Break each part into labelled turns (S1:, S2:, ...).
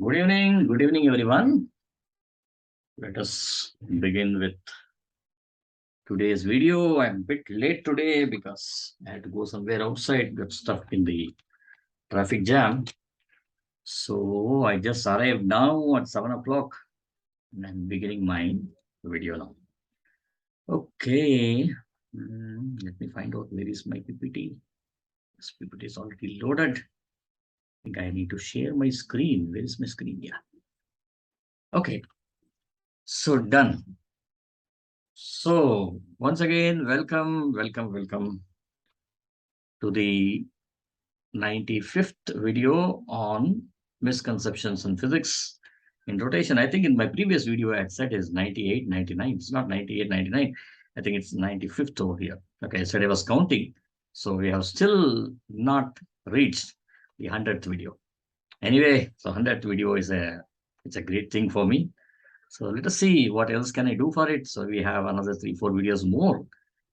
S1: Good evening, everyone. Let us begin with today's video. I'm a bit late today because I had to go somewhere outside, got stuck in the traffic jam. So I just arrived now at 7 o'clock and I'm beginning my video now. Okay, let me find out where is my PPT. This PPT is already loaded. I think I need to share my screen. Where is my screen? Yeah. Okay, so done. So once again, welcome to the 95th video on misconceptions in physics in rotation. I think in my previous video I had said is 98, 99. It's not 98, 99. I think it's 95th over here. Okay, I said I was counting. So we have still not reached the 100th video. Anyway, so 100th video is it's a great thing for me. So let us see what else can I do for it. So we have another 3-4 videos more,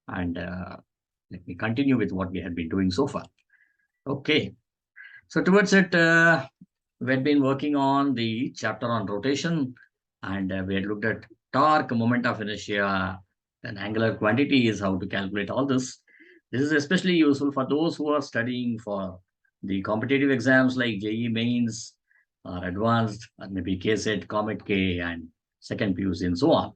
S1: and let me continue with what we have been doing so far. Okay, so towards it, we've been working on the chapter on rotation, and we had looked at torque, moment of inertia, then angular quantity is how to calculate all this. This is especially useful for those who are studying for the competitive exams like JEE mains or advanced, or maybe KSET, Comet K, and second PUC, and so on.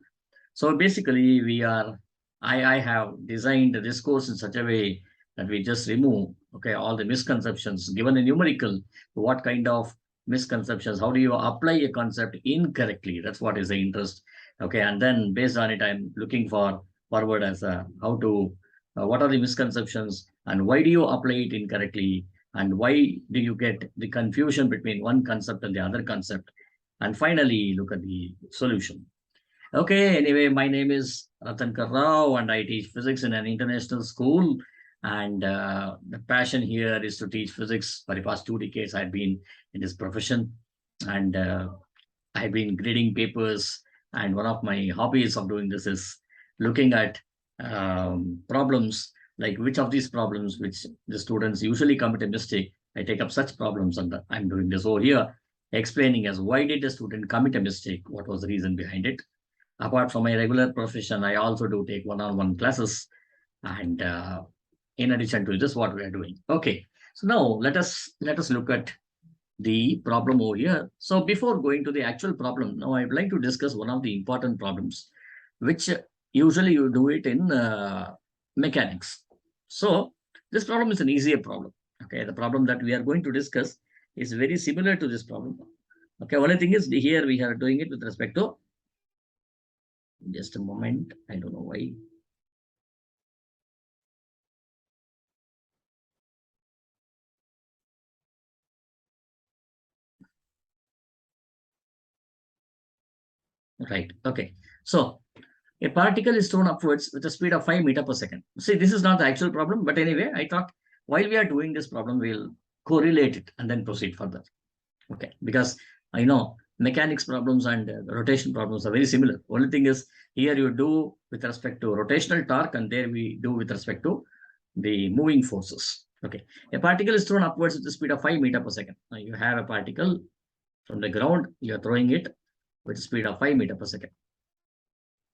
S1: So basically, I have designed this course in such a way that we just remove, okay, all the misconceptions given a numerical. What kind of misconceptions? How do you apply a concept incorrectly? That's what is the interest. Okay, and then based on it, I'm looking for forward as how to, what are the misconceptions and why do you apply it incorrectly? And why do you get the confusion between one concept and the other concept? And finally, look at the solution. Okay, anyway, my name is Ratankar Rao and I teach physics in an international school. And the passion here is to teach physics. For the past 2 decades, I've been in this profession and I've been grading papers. And one of my hobbies of doing this is looking at problems, like which of these problems, which the students usually commit a mistake. I take up such problems and I'm doing this over here, explaining as why did the student commit a mistake? What was the reason behind it? Apart from my regular profession, I also do take one-on-one classes. And in addition to this, what we are doing. Okay, so now let us look at the problem over here. So before going to the actual problem, now I'd like to discuss one of the important problems, which usually you do it in mechanics. So this problem is an easier problem. Okay, the problem that we are going to discuss is very similar to this problem. Okay, only thing is here we are doing it with respect to, just a moment, I don't know why. Right, okay. So a particle is thrown upwards with a speed of 5 meters per second. See, this is not the actual problem, but anyway, I thought while we are doing this problem, we'll correlate it and then proceed further. Okay, because I know mechanics problems and rotation problems are very similar. Only thing is here you do with respect to rotational torque and there we do with respect to the moving forces. Okay, a particle is thrown upwards with the speed of 5 meters per second. Now you have a particle from the ground, you are throwing it with a speed of 5 meters per second.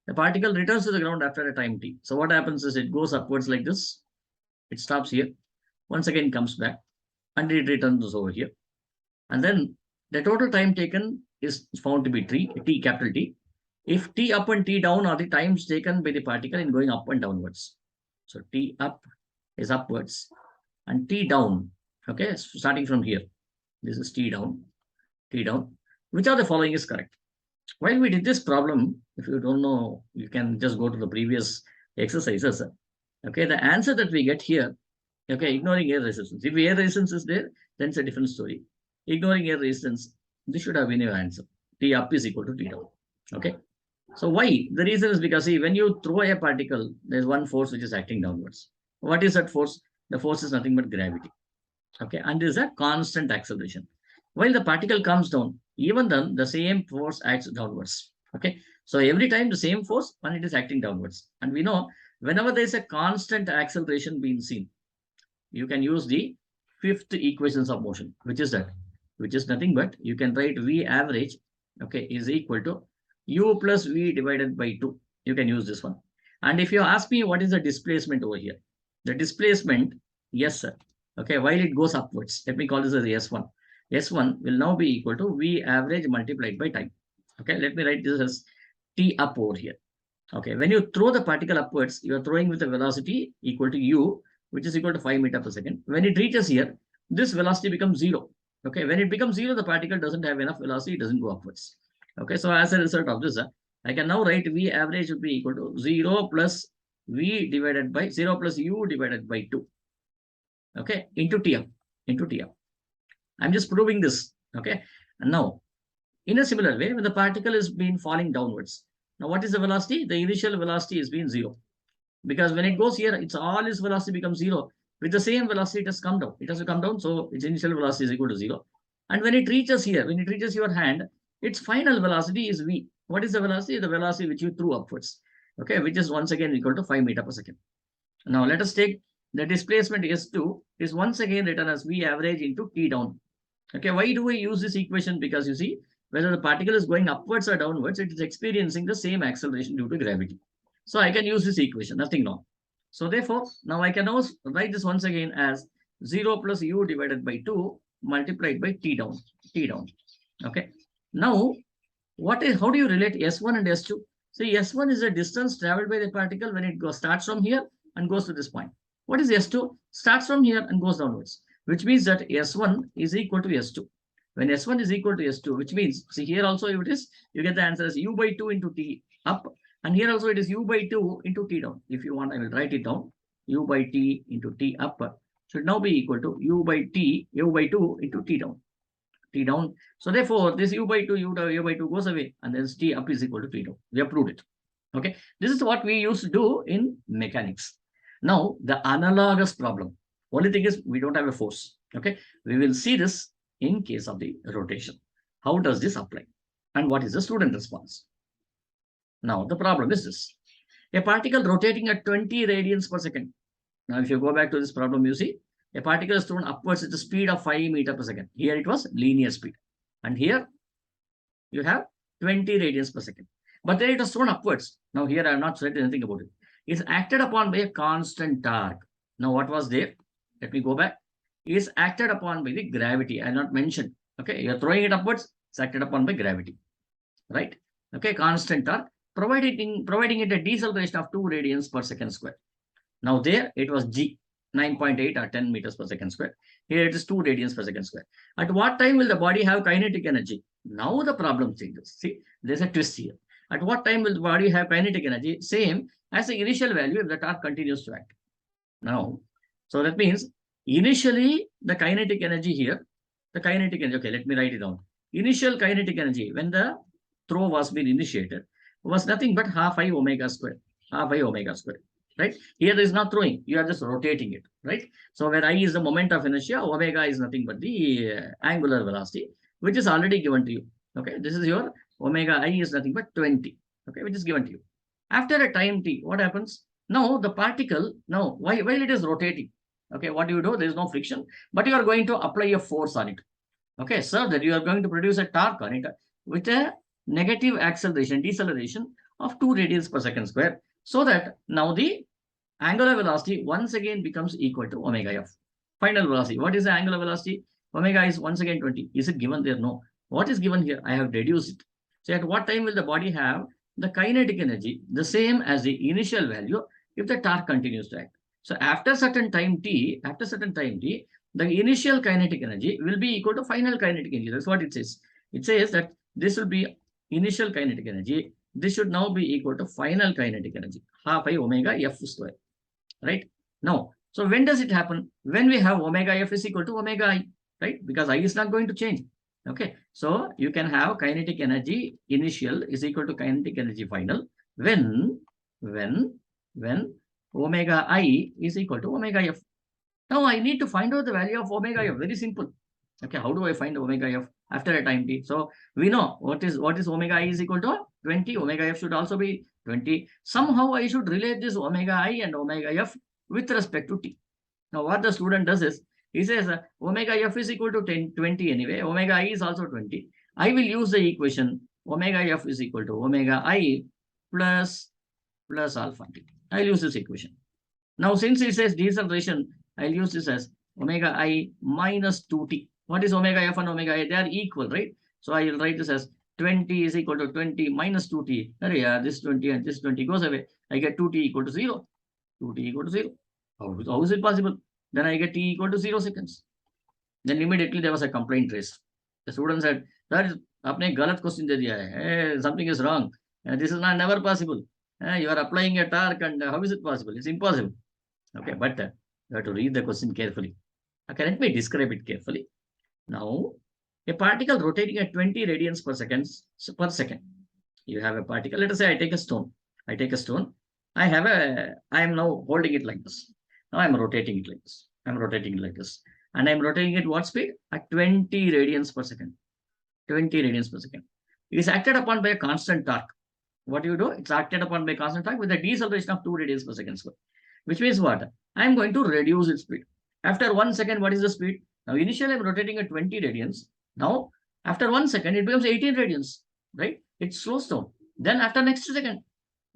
S1: The particle returns to the ground after a time t. So what happens is it goes upwards like this. It stops here. Once again comes back and it returns over here. And then the total time taken is found to be t, capital T. If t up and t down are the times taken by the particle in going up and downwards. So t up is upwards and t down. Okay, starting from here. This is t down, t down. Which of the following is correct? While we did this problem, if you don't know, you can just go to the previous exercises. Okay, the answer that we get here, okay, ignoring air resistance. If air resistance is there, then it's a different story. Ignoring air resistance, this should have been your answer. T up is equal to T down. Okay. So why? The reason is because, see, when you throw a particle, there's one force which is acting downwards. What is that force? The force is nothing but gravity. Okay, and there is a constant acceleration. While the particle comes down, even then the same force acts downwards. Okay, so every time the same force when it is acting downwards. And we know whenever there is a constant acceleration being seen, you can use the fifth equations of motion, which is that which is nothing but you can write V average, okay, is equal to U plus V divided by 2. You can use this one. And if you ask me what is the displacement over here, the displacement, yes, sir. Okay, while it goes upwards, let me call this as S1. S1 will now be equal to V average multiplied by time. Okay, let me write this as T up over here. Okay, when you throw the particle upwards, you are throwing with a velocity equal to U, which is equal to 5 meters per second. When it reaches here, this velocity becomes 0. Okay, when it becomes 0, the particle doesn't have enough velocity, it doesn't go upwards. Okay, so as a result of this, I can now write V average would be equal to 0 plus V divided by 0 plus U divided by 2. Okay, into TM, into TM. I'm just proving this. Okay, and now in a similar way, when the particle is been falling downwards, now what is the velocity? The initial velocity is being 0. Because when it goes here, it's all its velocity becomes 0. With the same velocity, it has come down. It has to come down, so its initial velocity is equal to 0. And when it reaches here, when it reaches your hand, its final velocity is V. What is the velocity? The velocity which you threw upwards. Okay, which is once again equal to 5 meters per second. Now let us take the displacement S2 is once again written as V average into T down. Okay, why do we use this equation? Because you see, whether the particle is going upwards or downwards, it is experiencing the same acceleration due to gravity. So I can use this equation, nothing wrong. So therefore, now I can also write this once again as 0 plus U divided by 2 multiplied by T down, T down. Okay. Now, how do you relate S1 and S2? See, S1 is the distance traveled by the particle when it starts from here and goes to this point. What is S2? Starts from here and goes downwards, which means that S1 is equal to S2. When S1 is equal to S2, which means, see here also if it is, you get the answer as U by 2 into T up. And here also it is U by 2 into T down. If you want, I will write it down. U by T into T up should now be equal to U by 2 into T down. T down. So therefore, this U by 2, U by 2 goes away, and then T up is equal to T down. We have proved it. Okay. This is what we used to do in mechanics. Now, the analogous problem. Only thing is we don't have a force. Okay. We will see this in case of the rotation. How does this apply? And what is the student response? Now, the problem is this. A particle rotating at 20 radians per second. Now, if you go back to this problem, you see, a particle is thrown upwards at the speed of 5 meters per second. Here it was linear speed. And here you have 20 radians per second. But then it was thrown upwards. Now, here I have not said anything about it. It's acted upon by a constant torque. Now, what was there? Let me go back. It is acted upon by the gravity. I have not mentioned. Okay, you are throwing it upwards. It's acted upon by gravity. Right? Okay, constant torque. Providing it a deceleration of 2 radians per second square. Now there it was G, 9.8 or 10 meters per second square. Here it is 2 radians per second square. At what time will the body have kinetic energy? Now the problem changes. See, there's a twist here. At what time will the body have kinetic energy? Same as the initial value if the torque continues to act. Now, so that means initially the kinetic energy here, okay, let me write it down. Initial kinetic energy when the throw was being initiated was nothing but half I omega square, right? Here there is not throwing, you are just rotating it, right? So where I is the moment of inertia, omega is nothing but the angular velocity, which is already given to you. Okay, this is your omega I is nothing but 20, okay, which is given to you. After a time t, what happens? Now the particle, now while it is rotating, okay, what do? There is no friction, but you are going to apply a force on it. Okay, so that you are going to produce a torque on it with a negative acceleration, deceleration of 2 radians per second square, so that now the angular velocity once again becomes equal to omega f. Final velocity. What is the angular velocity? Omega is once again 20. Is it given there? No. What is given here? I have deduced it. So at what time will the body have the kinetic energy the same as the initial value if the torque continues to act? So after certain time t, the initial kinetic energy will be equal to final kinetic energy. That's what it says. It says that this will be initial kinetic energy. This should now be equal to final kinetic energy, half I omega f square, right? Now, so when does it happen? When we have omega f is equal to omega I, right? Because I is not going to change. Okay, so you can have kinetic energy initial is equal to kinetic energy final when omega I is equal to omega f. Now I need to find out the value of omega f. Very simple. Okay, how do I find omega f after a time t? So we know what is omega I is equal to 20. Omega f should also be 20. Somehow I should relate this omega I and omega f with respect to t. Now what the student does is He says omega f is equal to 20 anyway. Omega I is also 20. I will use the equation omega f is equal to omega I plus alpha t. I'll use this equation. Now, since it says deceleration, I'll use this as omega I minus 2t. What is omega f and omega I? They are equal, right? So I will write this as 20 is equal to 20 minus 2t. Yeah, this 20 and this 20 goes away. I get 2t equal to 0. 2t equal to 0. How is it possible? Then I get t equal to 0 seconds. Then immediately there was a complaint raised. The student said, that is, आपने गलत question दे दिया है. Something is wrong. This is not never possible. You are applying a torque and how is it possible? It's impossible. Okay, but you have to read the question carefully. Okay, let me describe it carefully. Now, a particle rotating at 20 radians per second. You have a particle. Let us say I take a stone. I am now holding it like this. Now I am rotating it like this. And I am rotating at what speed? At 20 radians per second. 20 radians per second. It is acted upon by a constant torque. What do you do? It's acted upon by constant torque with a deceleration of 2 radians per second square. Which means what? I am going to reduce its speed. After 1 second, what is the speed? Now, initially, I am rotating at 20 radians. Now, after 1 second, it becomes 18 radians, right? It slows down. Then, after next second,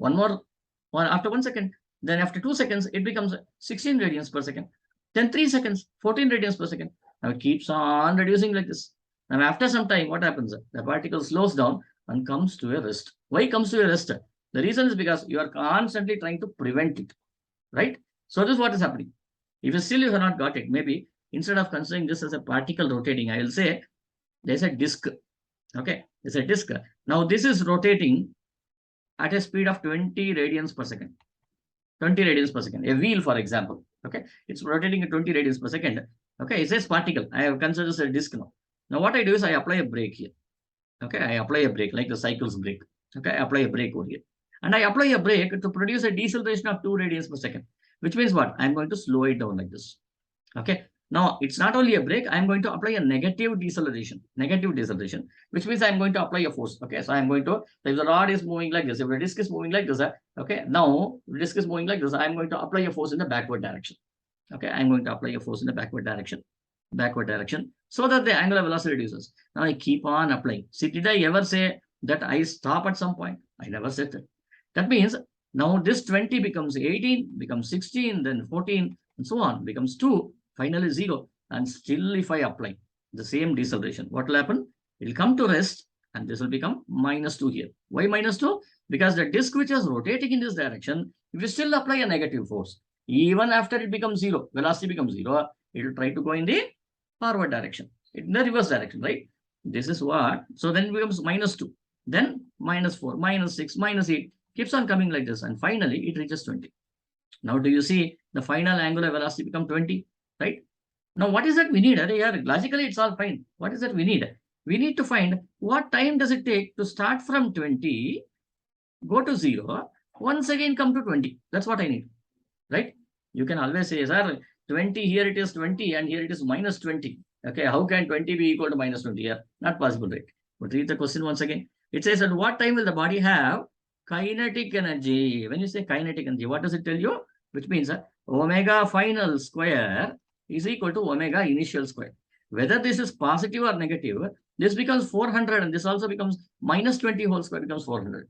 S1: after 1 second, then after 2 seconds, it becomes 16 radians per second. Then 3 seconds, 14 radians per second. Now, it keeps on reducing like this. Now, after some time, what happens? The particle slows down and comes to a rest. Why comes to a rest? The reason is because you are constantly trying to prevent it. Right? So this is what is happening. If you have not got it, maybe instead of considering this as a particle rotating, I will say there's a disk. Okay, there's a disk. Now this is rotating at a speed of 20 radians per second. 20 radians per second. A wheel, for example. Okay, it's rotating at 20 radians per second. Okay, it says particle. I have considered this a disk now. Now what I do is I apply a brake here. Okay, I apply a brake like the cycle's brake. Okay, I apply a brake over here. And I apply a brake to produce a deceleration of 2 radians per second, which means what? I'm going to slow it down like this. Okay. Now, it's not only a brake, I'm going to apply a negative deceleration, which means I'm going to apply a force. Okay. So I'm going to, if the rod is moving like this, if the disc is moving like this, okay. Now, the disc is moving like this, I'm going to apply a force in the backward direction. Okay. I'm going to apply a force in the backward direction, so that the angular velocity reduces. Now, I keep on applying. See, did I ever say that I stop at some point? I never said that. That means now this 20 becomes 18, becomes 16, then 14, and so on, becomes 2, finally 0. And still, if I apply the same deceleration, what will happen? It will come to rest, and this will become minus 2 here. Why minus 2? Because the disk which is rotating in this direction, if you still apply a negative force, even after it becomes 0, velocity becomes 0, it will try to go in the forward direction, in the reverse direction, right? This is what. So then it becomes minus 2, then minus 4, minus 6, minus 8. Keeps on coming like this, and finally it reaches 20. Now, do you see the final angular velocity become 20, right? Now, what is that we need? Logically, it's all fine. What is that we need? We need to find what time does it take to start from 20, go to 0, once again come to 20. That's what I need, right? You can always say, sir, 20, here it is 20, and here it is minus 20. Okay, how can 20 be equal to minus 20 here? Not possible, right? But read the question once again. It says, at what time will the body have kinetic energy? When you say kinetic energy, what does it tell you? Which means omega final square is equal to omega initial square. Whether this is positive or negative, this becomes 400, and this also becomes minus 20 whole square becomes 400,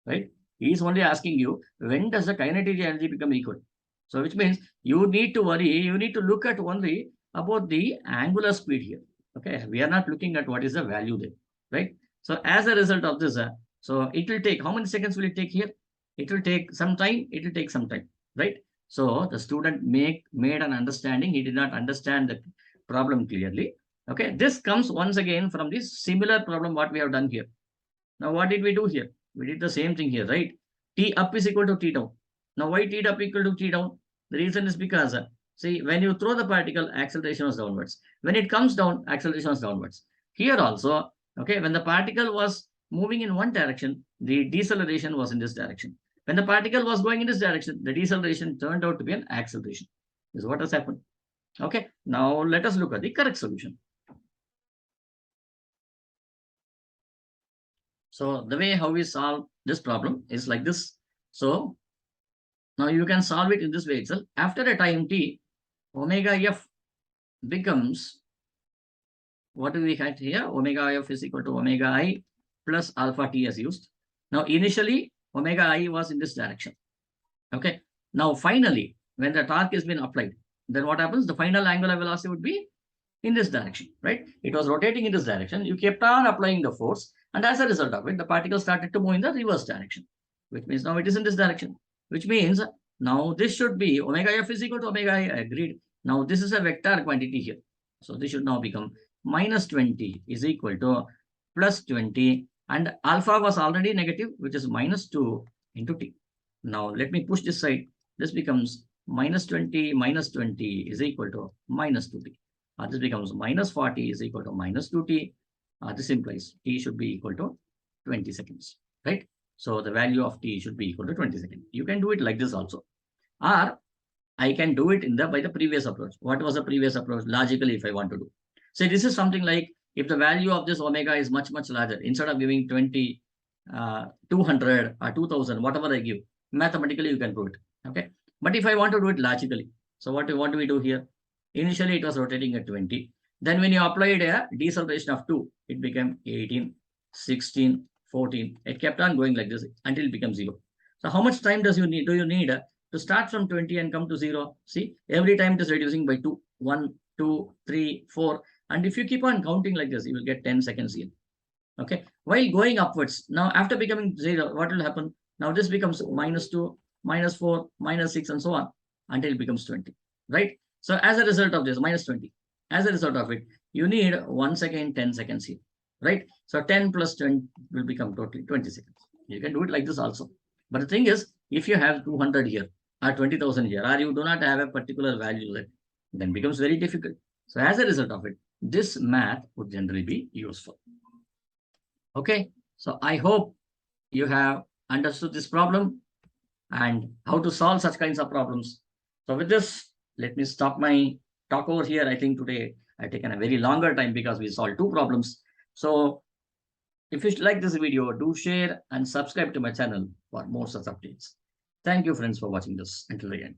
S1: right? He is only asking you, when does the kinetic energy become equal? So which means you need to look at only about the angular speed here. Okay, we are not looking at what is the value there, right? So as a result of this, so it will take, how many seconds will it take here? It will take some time, right? So the student made an understanding. He did not understand the problem clearly. Okay, this comes once again from this similar problem what we have done here. Now, what did we do here? We did the same thing here, right? T up is equal to T down. Now, why T up equal to T down? The reason is because, see, when you throw the particle, acceleration was downwards. When it comes down, acceleration was downwards. Here also, okay, when the particle was moving in one direction, the deceleration was in this direction. When the particle was going in this direction, the deceleration turned out to be an acceleration. This is what has happened. Okay, now let us look at the correct solution. So the way how we solve this problem is like this. So now you can solve it in this way itself. After a time t, omega f becomes, what do we have here? Omega f is equal to omega I plus alpha t as used. Now, initially, omega I was in this direction. Okay. Now, finally, when the torque has been applied, then what happens? The final angular velocity would be in this direction, right? It was rotating in this direction. You kept on applying the force, and as a result of it, the particle started to move in the reverse direction, which means now it is in this direction, which means now this should be omega f is equal to omega I. Agreed. Now, this is a vector quantity here. So, this should now become minus 20 is equal to plus 20, and alpha was already negative, which is minus 2 into t. Now, let me push this side. This becomes minus 20 is equal to minus 2t. This becomes minus 40 is equal to minus 2t. This implies t should be equal to 20 seconds, right? So, the value of t should be equal to 20 seconds. You can do it like this also. Or I can do it by the previous approach. What was the previous approach? Logically, if I want to do. So, this is something like, if the value of this omega is much, much larger, instead of giving 20, 200 or 2000, whatever I give, mathematically you can do it. Okay. But if I want to do it logically, so what do we do here? Initially, it was rotating at 20. Then when you applied a deceleration of 2, it became 18, 16, 14. It kept on going like this until it becomes 0. So how much time do you need to start from 20 and come to 0? See, every time it is reducing by 2. 1, 2, 3, 4. And if you keep on counting like this, you will get 10 seconds here. Okay. While going upwards, now after becoming 0, what will happen? Now this becomes minus 2, minus 4, minus 6, and so on until it becomes 20. Right? So as a result of this, minus 20, as a result of it, you need 1 second, 10 seconds here. Right? So 10 plus 20 will become totally 20 seconds. You can do it like this also. But the thing is, if you have 200 here or 20,000 here, or you do not have a particular value, then becomes very difficult. So as a result of it, this math would generally be useful. Okay. So I hope you have understood this problem and how to solve such kinds of problems. So with this, let me stop my talk over here. I think today I've taken a very longer time because we solved 2 problems. So if you like this video, do share and subscribe to my channel for more such updates. Thank you, friends, for watching this until the end.